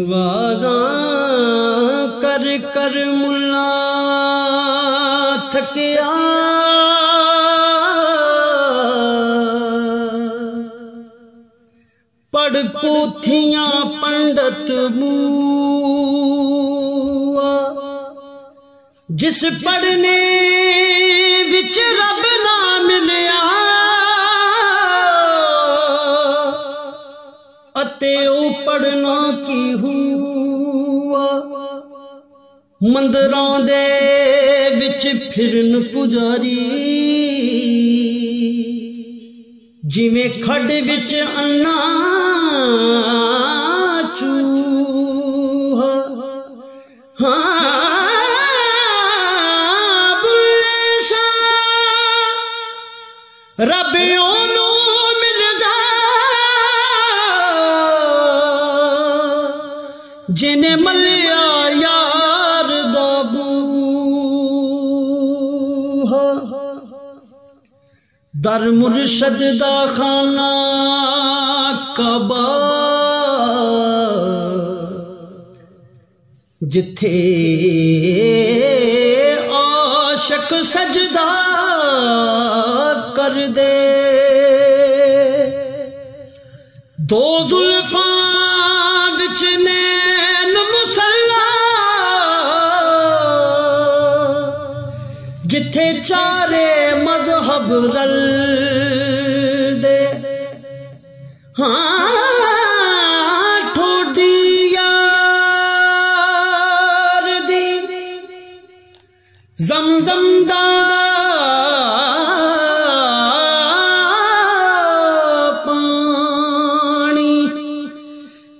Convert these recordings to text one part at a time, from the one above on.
وازاں کر کر ملا تھکیا، پڑھ پوتھیاں پنڈت موا، جس پڑھنے وچ رب نہ ملیا اتے او پڑھنا کی ہوا، مندراں دے وچ پھرن پجاری، جویں کھڈ وچ انا چوہا، بلے شاہ رب اونوں ملدا جنہیں ملیا یار دا بوہا، در مرشد دا خانہ کعبہ، جتھے عاشق سجدہ کر دے، دو زلفاں وچ نین مسلح، جتھے چارے مذہب رل دے، ٹھوڈی یار دی زمزم دا پانی،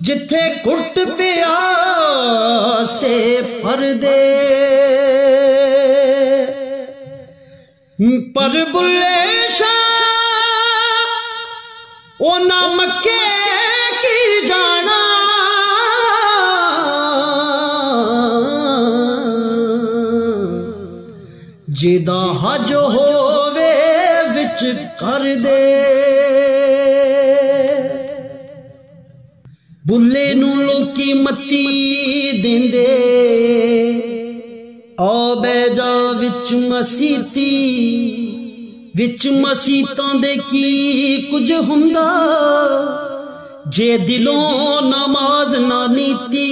جتھے گھٹ پیاسے پردے، پر بلے شاہ او نہ مکے کی جانا، جدا حج ہووے وچ کر دے، بلے نو لوکی متی دیندے، آ بے جا وچ مسیتی، وچ مسیتاں دے کی کچھ ہوندا، جے دلوں نماز نہ نیتی،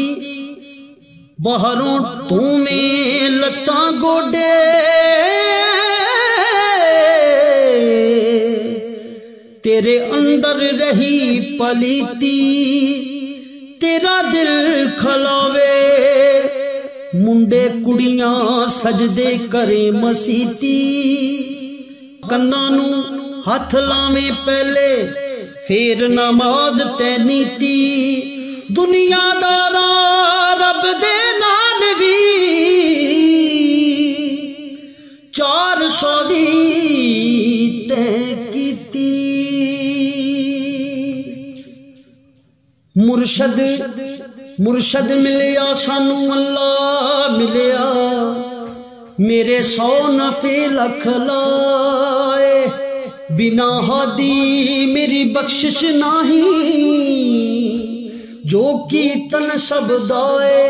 باہروں تو میں لتاں گوڈے، تیرے اندر رہی پلیتی، تیرا دل کھلاوے، منڈے کڑیاں سجدے کرے مسیتی، کنانوں ہاتھ لاویں پہلے پھر نماز تے نیتی، دنیا دارا رب دے نال وی 400 دی تے کیتی، مرشد ملیا سانو اللہ ملیا، میرے 100 نفع لکھ لائے، بنا ہادی میری بخشش نہیں، جو کیتن سب دائے،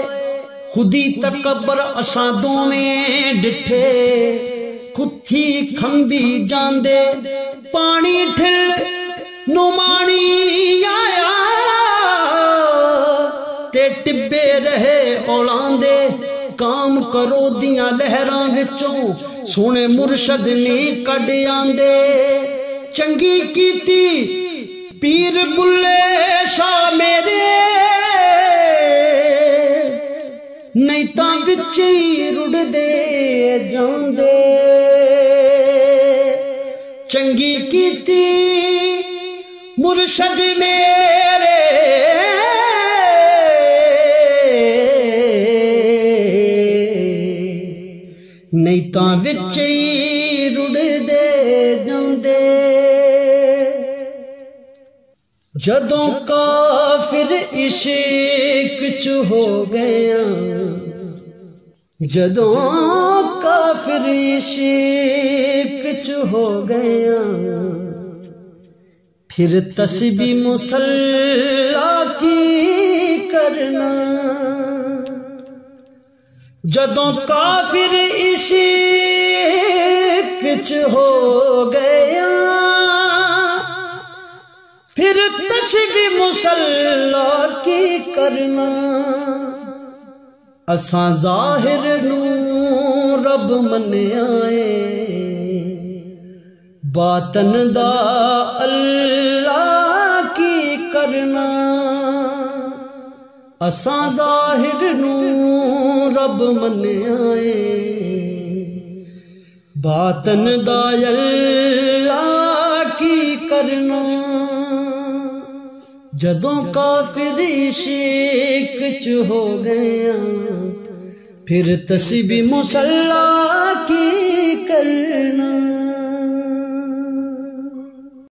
خودی تکبر اساں دوویں ڈٹھے، کتھی کھمبی جاندے، پانی ٹھل نمانی آیا، تے ٹبے رہے اولاندے، کام کرو دیاں لہراں وچوں سونے مرشد نے کڈ آندے، چنگی کیتی پیر بلے شاہ میرے، نہیں تاں وچ ہی رڑ دے جاندے، چنگی کیتی مرشد میرے، نہیں تاں وچ ہی رڑ دے جاندے، جدوں کافر عشق چ ہو گیا، جدوں کافر عشق چ ہو گیا، پھر تسبیح مصلی کی کرنا جدوں کافر عشق وچ ہو گیا پھر تسبیح مصلا کی کرنا اساں ظاہر نوں رب منیا اے باطن دا اللہ کی کرنا اساں ظاہر نوں رب منیا اے باطن دا اللہ کی کرنا جدوں کافر عشق وچ ہو گیا پھر تسبیح مصلا کی کرنا